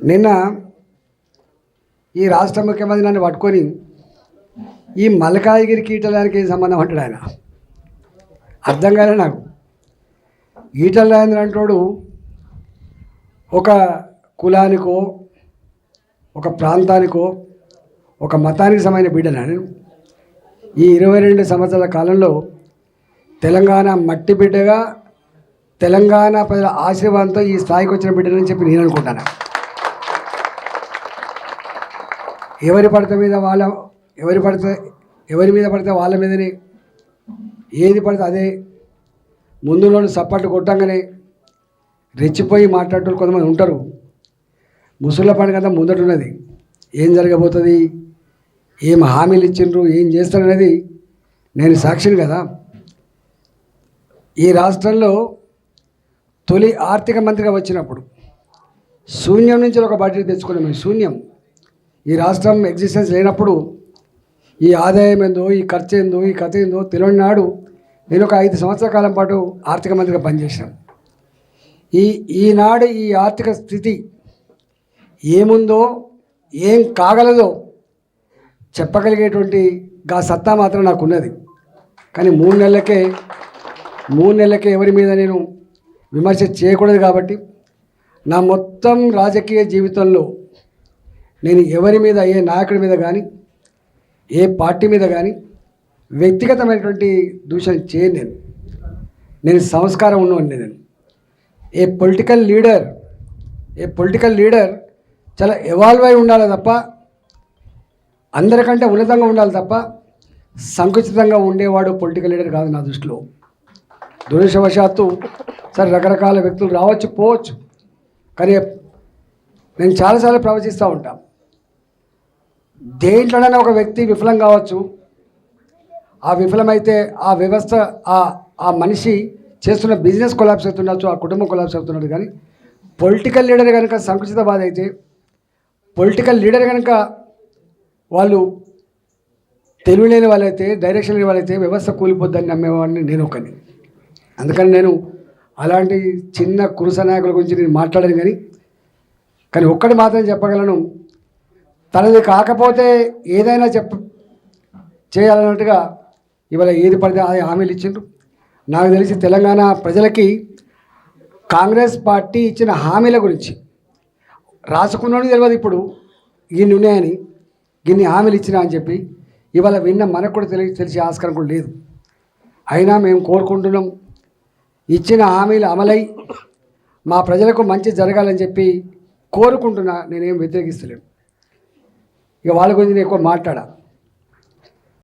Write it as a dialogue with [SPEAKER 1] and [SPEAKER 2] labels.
[SPEAKER 1] నిన్న ఈ రాష్ట్ర ముఖ్యమంత్రి నన్ను పట్టుకొని ఈ మల్కాజ్గిరి ఈటెలకి ఏం సంబంధం అంటాడు ఆయన. అర్థం కాలే నాకు. ఈటెల రాజేంద్ర అంటాడు ఒక కులానికో ఒక ప్రాంతానికో ఒక మతానికి సంబంధించిన బిడ్డనా నేను? ఈ 22 సంవత్సరాల కాలంలో తెలంగాణ మట్టి బిడ్డగా తెలంగాణ ప్రజల ఆశీర్వాదంతో ఈ స్థాయికి వచ్చిన బిడ్డలని చెప్పి నేను అనుకుంటాను. ఎవరి మీద పడితే వాళ్ళ మీదనే, ఏది పడితే అదే ముందులోని సప్పట్లు కొట్టంగానే రెచ్చిపోయి మాట్లాడేటోళ్ళు కొంతమంది ఉంటారు. ముసుళ్ళ పండుగ అంతా ముందటున్నది. ఏం జరగబోతుంది, ఏం హామీలు ఇచ్చిండ్రు, ఏం చేస్తారనేది నేను సాక్షిని కదా. ఈ రాష్ట్రంలో తొలి ఆర్థిక మంత్రిగా వచ్చినప్పుడు శూన్యం నుంచి ఒక బడ్జెట్ తెచ్చుకున్నాం. శూన్యం. ఈ రాష్ట్రం ఎగ్జిస్టెన్స్ లేనప్పుడు ఈ ఆదాయం ఏందో, ఈ ఖర్చు ఏందో, ఈ కథ ఏందో తెలియని నాడు నేను ఒక 5 సంవత్సరాల కాలం పాటు ఆర్థిక మంత్రిగా పనిచేశాను. ఈనాడు ఈ ఆర్థిక స్థితి ఏముందో, ఏం కాగలదో చెప్పగలిగేటువంటి గా సత్తా మాత్రం నాకు ఉన్నది. కానీ 3 నెలలకే ఎవరి మీద నేను విమర్శ చేయకూడదు. కాబట్టి నా మొత్తం రాజకీయ జీవితంలో నేను ఎవరి మీద, ఏ నాయకుడి మీద కానీ, ఏ పార్టీ మీద కానీ వ్యక్తిగతమైనటువంటి దూషణ చేయను. నేను సంస్కారం ఉన్నవాడిని. నేను ఏ పొలిటికల్ లీడర్ చాలా ఎవాల్వ్ అయి ఉండాలి తప్ప, అందరికంటే ఉన్నతంగా ఉండాలి తప్ప సంకుచితంగా ఉండేవాడు పొలిటికల్ లీడర్ కాదు నా దృష్టిలో. దురదృష్టవశాత్తు సరే రకరకాల వ్యక్తులు రావచ్చు పోవచ్చు, కానీ నేను చాలాసార్లు ప్రవచిస్తూ ఉంటాను. దేంట్లోనైనా ఒక వ్యక్తి విఫలం కావచ్చు. ఆ విఫలమైతే ఆ వ్యవస్థ, ఆ మనిషి చేస్తున్న బిజినెస్ కొలాప్స్ అవుతుండొచ్చు, ఆ కుటుంబం కొలాప్స్ అవుతున్నట్టు. కానీ పొలిటికల్ లీడర్ కనుక సంకుచిత బాధ అయితే, పొలిటికల్ లీడర్ కనుక వాళ్ళు తెలివిలేని వాళ్ళైతే, డైరెక్షన్ లేని వాళ్ళైతే వ్యవస్థ కూలిపోద్దని నమ్మేవాడిని నేను ఒకని. అందుకని నేను అలాంటి చిన్న కురుస నాయకుల గురించి నేను మాట్లాడను. కానీ ఒక్కటి మాత్రం చెప్పగలను, తనది కాకపోతే ఏదైనా చేయాలన్నట్టుగా ఇవాళ ఏది పడితే అది హామీలు ఇచ్చిండ్రు. నాకు తెలిసి తెలంగాణ ప్రజలకి కాంగ్రెస్ పార్టీ ఇచ్చిన హామీల గురించి రాసుకున్నోని తెలియదు. ఇప్పుడు గిన్ని ఉన్నాయని, గిన్ని హామీలు ఇచ్చినా అని చెప్పి ఇవాళ విన్న మనకు కూడా తెలిసే ఆస్కారం కూడా లేదు. అయినా మేము కోరుకుంటున్నాం, ఇచ్చిన హామీలు అమలై మా ప్రజలకు మంచి జరగాలని చెప్పి కోరుకుంటున్నా. నేనేం వ్యతిరేకిస్తలేను. ఇక వాళ్ళ గురించి నేను ఎక్కువ మాట్లాడా.